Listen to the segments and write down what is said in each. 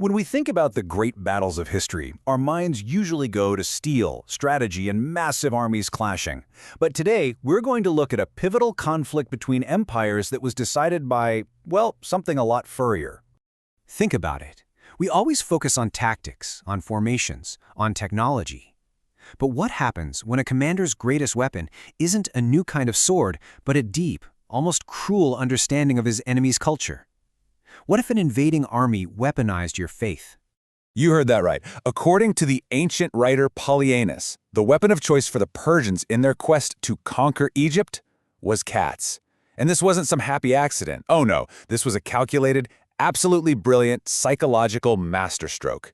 When we think about the great battles of history, our minds usually go to steel, strategy, and massive armies clashing. But today, we're going to look at a pivotal conflict between empires that was decided by, well, something a lot furrier. Think about it. We always focus on tactics, on formations, on technology. But what happens when a commander's greatest weapon isn't a new kind of sword, but a deep, almost cruel understanding of his enemy's culture? What if an invading army weaponized your faith? You heard that right. According to the ancient writer Polyaenus, the weapon of choice for the Persians in their quest to conquer Egypt was cats. And this wasn't some happy accident. Oh no, this was a calculated, absolutely brilliant psychological masterstroke.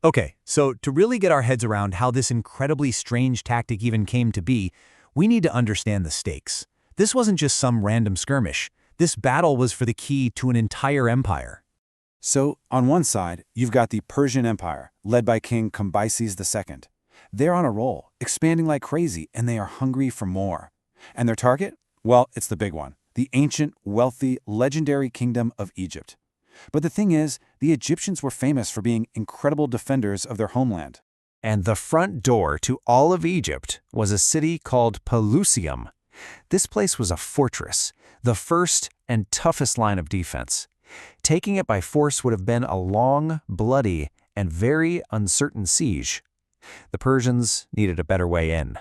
Okay, so to really get our heads around how this incredibly strange tactic even came to be, we need to understand the stakes. This wasn't just some random skirmish. This battle was for the key to an entire empire. So, on one side, you've got the Persian Empire, led by King Cambyses II. They're on a roll, expanding like crazy, and they are hungry for more. And their target? Well, it's the big one, the ancient, wealthy, legendary kingdom of Egypt. But the thing is, the Egyptians were famous for being incredible defenders of their homeland. And the front door to all of Egypt was a city called Pelusium. This place was a fortress, the first and toughest line of defense. Taking it by force would have been a long, bloody, and very uncertain siege. The Persians needed a better way in.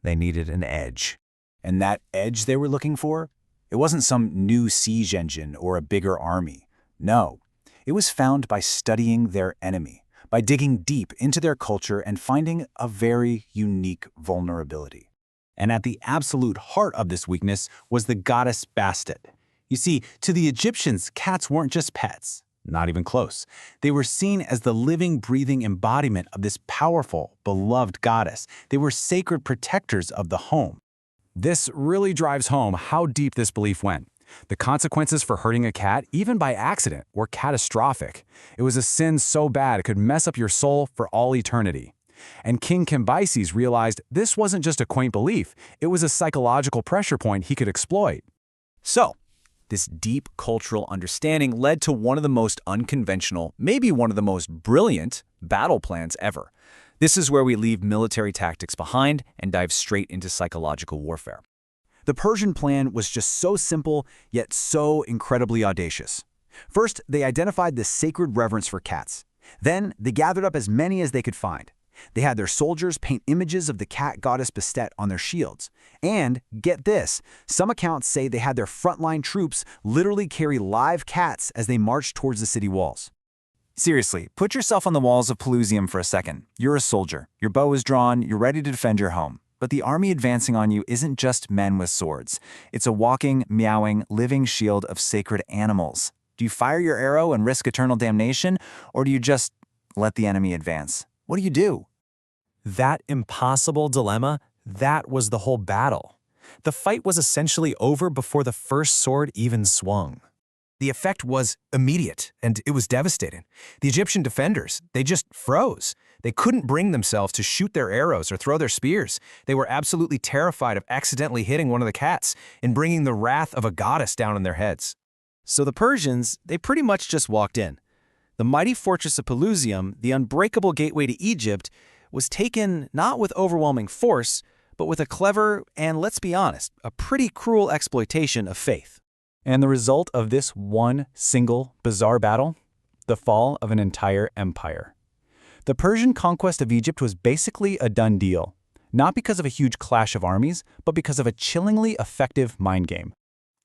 They needed an edge. And that edge they were looking for? It wasn't some new siege engine or a bigger army. No, it was found by studying their enemy, by digging deep into their culture and finding a very unique vulnerability. And at the absolute heart of this weakness was the goddess Bastet. You see, to the Egyptians, cats weren't just pets. Not even close. They were seen as the living, breathing embodiment of this powerful, beloved goddess. They were sacred protectors of the home. This really drives home how deep this belief went. The consequences for hurting a cat, even by accident, were catastrophic. It was a sin so bad it could mess up your soul for all eternity. And King Cambyses realized this wasn't just a quaint belief, it was a psychological pressure point he could exploit. So, this deep cultural understanding led to one of the most unconventional, maybe one of the most brilliant, battle plans ever. This is where we leave military tactics behind and dive straight into psychological warfare. The Persian plan was just so simple, yet so incredibly audacious. First, they identified this sacred reverence for cats. Then, they gathered up as many as they could find. They had their soldiers paint images of the cat goddess Bastet on their shields. And, get this, some accounts say they had their frontline troops literally carry live cats as they marched towards the city walls. Seriously, put yourself on the walls of Pelusium for a second. You're a soldier. Your bow is drawn. You're ready to defend your home. But the army advancing on you isn't just men with swords. It's a walking, meowing, living shield of sacred animals. Do you fire your arrow and risk eternal damnation, or do you just let the enemy advance? What do you do? That impossible dilemma, that was the whole battle. The fight was essentially over before the first sword even swung. The effect was immediate, and it was devastating. The Egyptian defenders, they just froze. They couldn't bring themselves to shoot their arrows or throw their spears. They were absolutely terrified of accidentally hitting one of the cats and bringing the wrath of a goddess down on their heads. So the Persians, they pretty much just walked in. The mighty fortress of Pelusium, the unbreakable gateway to Egypt, was taken not with overwhelming force, but with a clever and, let's be honest, a pretty cruel exploitation of faith. And the result of this one single, bizarre battle? The fall of an entire empire. The Persian conquest of Egypt was basically a done deal, not because of a huge clash of armies, but because of a chillingly effective mind game.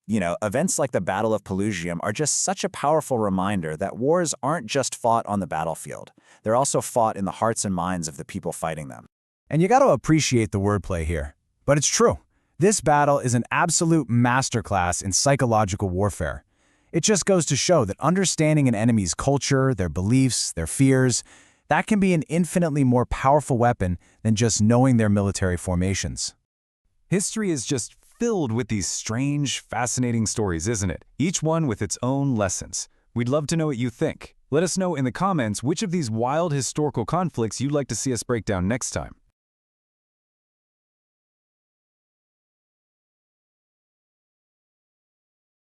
You know, events like the Battle of Pelusium are just such a powerful reminder that wars aren't just fought on the battlefield. They're also fought in the hearts and minds of the people fighting them. And you got to appreciate the wordplay here. But it's true. This battle is an absolute masterclass in psychological warfare. It just goes to show that understanding an enemy's culture, their beliefs, their fears, that can be an infinitely more powerful weapon than just knowing their military formations. History is just filled with these strange, fascinating stories, isn't it? Each one with its own lessons. We'd love to know what you think. Let us know in the comments which of these wild historical conflicts you'd like to see us break down next time.